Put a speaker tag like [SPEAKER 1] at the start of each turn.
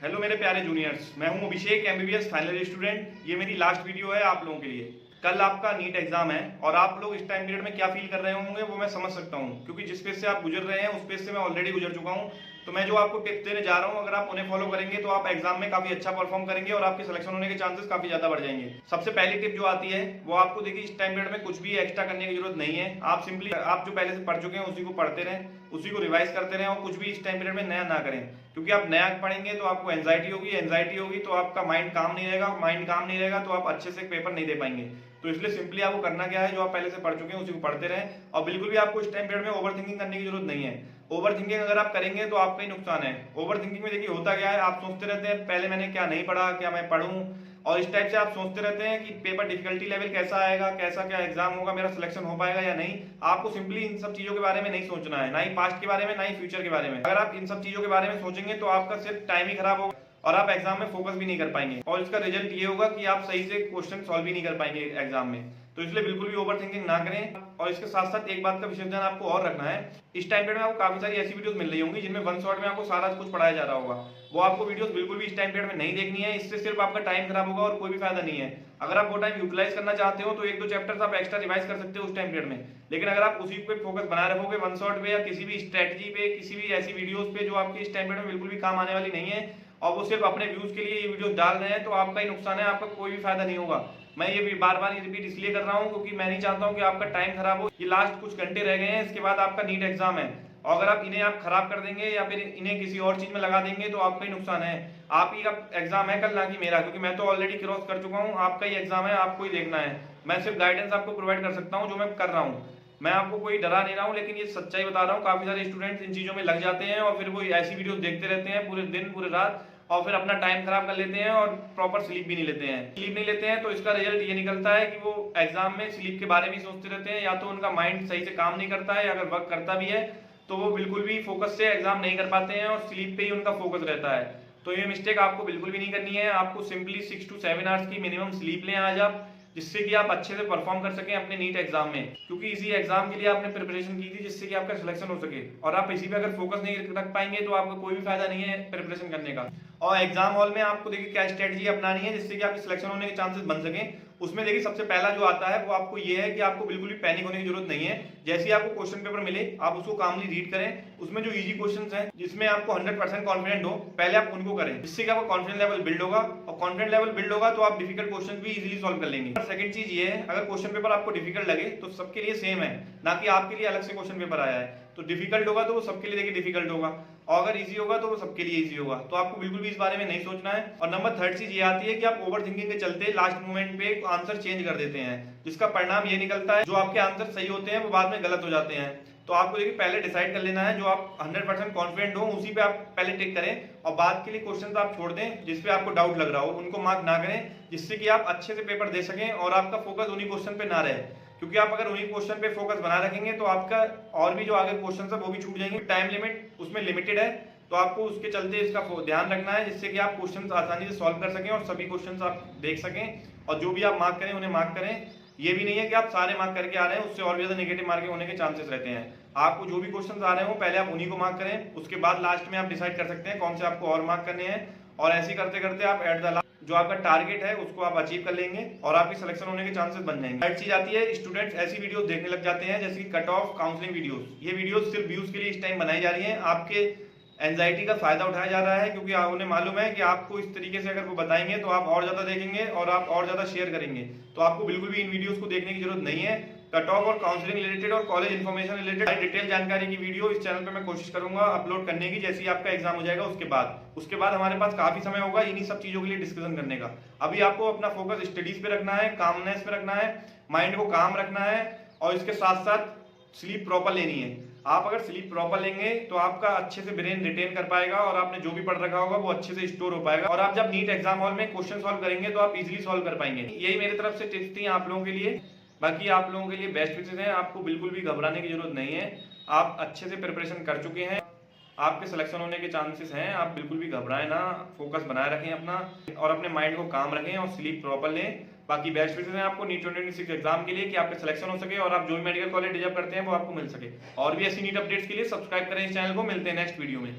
[SPEAKER 1] Hello मेरे प्यारे juniors, मैं हूं अभिषेक एमबीबीएस फाइनल स्टूडेंट। ये मेरी लास्ट वीडियो है आप लोगों के लिए। कल आपका नीट एग्जाम है और आप लोग इस टाइम पीरियड में क्या फील कर रहे होंगे वो मैं समझ सकता हूं, क्योंकि जिस पेज से आप गुजर रहे हैं उस पेज से मैं ऑलरेडी गुजर चुका हूं। तो मैं जो आपको टिप्स देने जा रहा हूं, अगर आप उन्हें फॉलो करेंगे तो आप एग्जाम में काफी अच्छा परफॉर्म करेंगे और आपके सिलेक्शन होने के चांसेस काफी ज्यादा बढ़ जाएंगे। सबसे पहली टिप जो आती है वो आपको देखिए, इस टाइम पीरियड में कुछ भी एक्स्ट्रा करने की जरूरत नहीं है। आप सिंपली आप जो पहले से पढ़ चुके हैं उसी को पढ़ते रहें, उसी को रिवाइज करते रहें और कुछ भी इस टाइम पीरियड में नया ना करें, क्योंकि आप नया पढ़ेंगे तो आपको एंजाइटी होगी तो आपका माइंड काम नहीं रहेगा, माइंड काम नहीं रहेगा तो आप अच्छे से पेपर नहीं दे पाएंगे। तो इसलिए सिंपली आपको करना क्या है, जो आप पहले से पढ़ चुके हैं उसी को पढ़ते रहें और बिल्कुल भी आपको इस टाइम पीरियड में ओवर थिंकिंग करने की जरूरत नहीं है। ओवर थिंकिंग अगर आप करेंगे तो आपका ही नुकसान है। ओवर थिंकिंग में देखिए होता क्या है, आप सोचते रहते हैं पहले मैंने क्या नहीं पढ़ा, क्या मैं पढ़ूं, और इस टाइप से आप सोचते रहते हैं कि पेपर डिफिकल्टी लेवल कैसा आएगा, कैसा क्या एग्जाम होगा, मेरा सिलेक्शन हो पाएगा या नहीं। आपको सिंपली इन सब चीजों के बारे में नहीं सोचना है, ना ही पास्ट के बारे में, ना ही फ्यूचर के बारे में। अगर आप इन सब चीजों के बारे में सोचेंगे तो आपका सिर्फ टाइम ही खराब होगा और आप एग्जाम में फोकस भी नहीं कर पाएंगे, और इसका रिजल्ट ये होगा कि आप सही से क्वेश्चन सॉल्व भी नहीं कर पाएंगे एग्जाम में। तो इसलिए बिल्कुल भी ओवर थिंकिंग ना करें। और इसके साथ साथ एक बात का विशेष ध्यान आपको और रखना है, इस टाइम पीरियड में आपको काफी सारी ऐसी वीडियोस मिल रही होंगी जिनमें वन शॉट में आपको सारा कुछ पढ़ाया जा रहा होगा। वो आपको वीडियोस बिल्कुल भी इस टाइम पीरियड में नहीं देखनी है, इससे सिर्फ आपका टाइम खराब होगा और कोई भी फायदा नहीं है। अगर आप वो टाइम यूटिलाइज करना चाहते हो तो एक दो चैप्टर्स आप एक्स्ट्रा रिवाइज कर सकते हो उस टाइम पीरियड में, लेकिन अगर आप उसी पे फोकस बनाए रखोगे वन शॉट पे या किसी भी स्ट्रेटजी पे, किसी भी ऐसी वीडियोस पे जो आपके इस टाइम पीरियड में बिल्कुल भी काम आने वाली नहीं है और वो सिर्फ अपने व्यूज के लिए ये वीडियोस डाल रहे हैं, तो आपका ही नुकसान है, आपका कोई भी फायदा नहीं होगा। मैं ये बार बार रिपीट इसलिए कर रहा हूँ क्योंकि मैं नहीं चाहता हूँ कि आपका टाइम खराब हो। ये लास्ट कुछ घंटे रह गए हैं, इसके बाद आपका नीट एग्जाम है, और अगर आप इन्हें आप खराब कर देंगे या फिर इन्हें किसी और चीज में लगा देंगे तो आपका ही नुकसान है। आप ही का एग्जाम है कल, ना कि मेरा, क्योंकि मैं तो ऑलरेडी क्रॉस कर चुका हूँ। आपका ही एग्जाम है, आपको ही देखना है। मैं सिर्फ गाइडेंस आपको प्रोवाइड कर सकता हूँ जो मैं कर रहा हूँ। मैं आपको कोई डरा नहीं रहा हूँ, लेकिन ये सच्चाई बता रहा हूँ। काफी सारे स्टूडेंट्स इन चीजों में लग जाते हैं और फिर वो ऐसी वीडियो देखते रहते हैं पूरे दिन पूरे रात, और फिर अपना टाइम खराब कर लेते हैं और प्रॉपर स्लीप भी नहीं लेते हैं। स्लीप नहीं लेते हैं तो इसका रिजल्ट ये निकलता है कि वो एग्जाम में स्लीप के बारे में सोचते रहते हैं, या तो उनका माइंड सही से काम नहीं करता है, अगर वर्क करता भी है तो वो बिल्कुल भी फोकस से एग्जाम नहीं कर पाते हैं और स्लीप पे ही उनका फोकस रहता है। तो ये मिस्टेक आपको बिल्कुल भी नहीं करनी है। आपको सिंपली 6 to 7 आवर्स की मिनिमम स्लीप लें आज आप, जिससे कि आप अच्छे से परफॉर्म कर सकें अपने नीट एग्जाम में, क्योंकि इसी एग्जाम के लिए आपने प्रिपरेशन की थी जिससे कि आपका सिलेक्शन हो सके। और आप इसी पे अगर फोकस नहीं रख पाएंगे तो आपका कोई भी फायदा नहीं है प्रिपरेशन करने का। और एग्जाम हॉल में आपको देखिए क्या स्ट्रेटजी अपनानी है जिससे कि आपके सिलेक्शन होने के चांसेस बन सके। उसमें देखिए सबसे पहला जो आता है वो आपको ये है कि आपको बिल्कुल भी पैनिक होने की जरूरत नहीं है। जैसे ही आपको क्वेश्चन पेपर मिले आप उसको कामली रीड करें। उसमें जो इजी क्वेश्चंस हैं जिसमें आपको 100% कॉन्फिडेंट हो, पहले आप उनको करें, जिससे कि आपका कॉन्फिडेंस लेवल बिल्ड होगा, और कॉन्फिडेंस लेवल बिल्ड होगा तो आप डिफिकल्ट क्वेश्चन भी इजीली सॉल्व कर लेंगे। सेकंड चीज ये है, अगर क्वेश्चन पेपर आपको डिफिकल्ट लगे तो सबके लिए सेम है, ना कि आपके लिए अलग से क्वेश्चन पेपर आया है। तो डिफिकल्ट होगा तो वो सबके लिए देखिए डिफिकल्ट होगा, और अगर इजी होगा तो वो सबके लिए इजी होगा। तो आपको बिल्कुल भी इस बारे में नहीं सोचना है। और नंबर थर्ड चीज ये आती है कि आप ओवर थिंकिंग के चलते लास्ट मोमेंट पे आंसर चेंज कर देते हैं, जिसका परिणाम ये निकलता है जो आपके आंसर सही होते हैं वो बाद में गलत हो जाते हैं। तो आपको देखिए पहले डिसाइड कर लेना है, जो आप 100% कॉन्फिडेंट हो उसी पे आप पहले टिक करें, और बाद के लिए क्वेश्चन आप छोड़ दें जिस पे आपको डाउट लग रहा हो, उनको मार्क ना करें, जिससे कि आप अच्छे से पेपर दे सकें और आपका फोकस उन्हीं क्वेश्चन पे ना रहे। क्योंकि आप अगर उन्हीं क्वेश्चन पे फोकस बना रखेंगे तो आपका और भी जो आगे क्वेश्चन है वो भी छूट जाएंगे। टाइम लिमिट उसमें लिमिटेड है, तो आपको उसके चलते इसका ध्यान रखना है, जिससे कि आप क्वेश्चंस आसानी से सॉल्व कर सकें और सभी क्वेश्चंस आप देख सकें, और जो भी आप मार्क करें उन्हें मार्क करें। ये भी नहीं है कि आप सारे मार्क करके आ रहे हैं, उससे और भी ज्यादा नेगेटिव मार्किंग होने के चांसेस रहते हैं। आपको जो भी क्वेश्चंस आ रहे हो पहले आप उन्हीं को मार्क करें, उसके बाद लास्ट में आप डिसाइड कर सकते हैं कौन से आपको और मार्क करने हैं, और ऐसे करते करते आप एट द लास्ट जो आपका टारगेट है उसको आप अचीव कर लेंगे और आपकी सिलेक्शन होने के चांसेस बन जाएंगे। थर्ड चीज आती है, स्टूडेंट्स ऐसी वीडियोस देखने लग जाते हैं जैसे कि कट ऑफ काउंसलिंग वीडियोस। ये वीडियोस सिर्फ व्यूज के लिए इस टाइम बनाई जा रही है, आपके एंजाइटी का फायदा उठाया जा रहा है, क्योंकि उन्हें मालूम है कि आपको इस तरीके से अगर वो बताएंगे तो आप और ज्यादा देखेंगे और आप और ज्यादा शेयर करेंगे। तो आपको बिल्कुल भी इन वीडियोस को देखने की जरूरत नहीं है। कट ऑफ और काउंसलिंग रिलेटेड और कॉलेज इन्फॉर्मेशन रिलेटेड डिटेल जानकारी की वीडियो इस चैनल पे मैं कोशिश करूंगा अपलोड करने की, जैसे ही आपका एग्जाम हो जाएगा उसके बाद हमारे पास काफी समय होगा इन्हीं सब चीजों के लिए डिस्कशन करने का। अभी आपको अपना फोकस स्टडीज पे रखना है, कामनेस पे रखना है, माइंड को काम रखना है, और इसके साथ साथ स्लीप प्रॉपर लेनी है। आप अगर स्लीप प्रॉपर लेंगे तो आपका अच्छे से ब्रेन रिटेन कर पाएगा और आपने जो भी पढ़ रखा होगा वो अच्छे से स्टोर हो पाएगा, और आप जब नीट एग्जाम हॉल में क्वेश्चन सॉल्व करेंगे तो आप इजीली सॉल्व कर पाएंगे। यही मेरी तरफ से टिप्स थी आप लोगों के लिए। बाकी आप लोगों के लिए बेस्ट विशेस हैं, आपको बिल्कुल भी घबराने की जरूरत नहीं है। आप अच्छे से प्रिपरेशन कर चुके हैं, आपके सिलेक्शन होने के चांसेस हैं। आप बिल्कुल भी घबराएं ना, फोकस बनाए रखें अपना, और अपने माइंड को काम रखें और स्लीप प्रॉपर लें। बाकी बेस्ट विशेस हैं आपको नीट 2026 एग्जाम के लिए कि आपका सिलेक्शन हो सके और आप जो भी मेडिकल कॉलेज डिजर्व करते हैं वो आपको मिल सके। और भी ऐसी नीट अपडेट्स के लिए सब्सक्राइब करें इस चैनल को। मिलते हैं नेक्स्ट वीडियो में।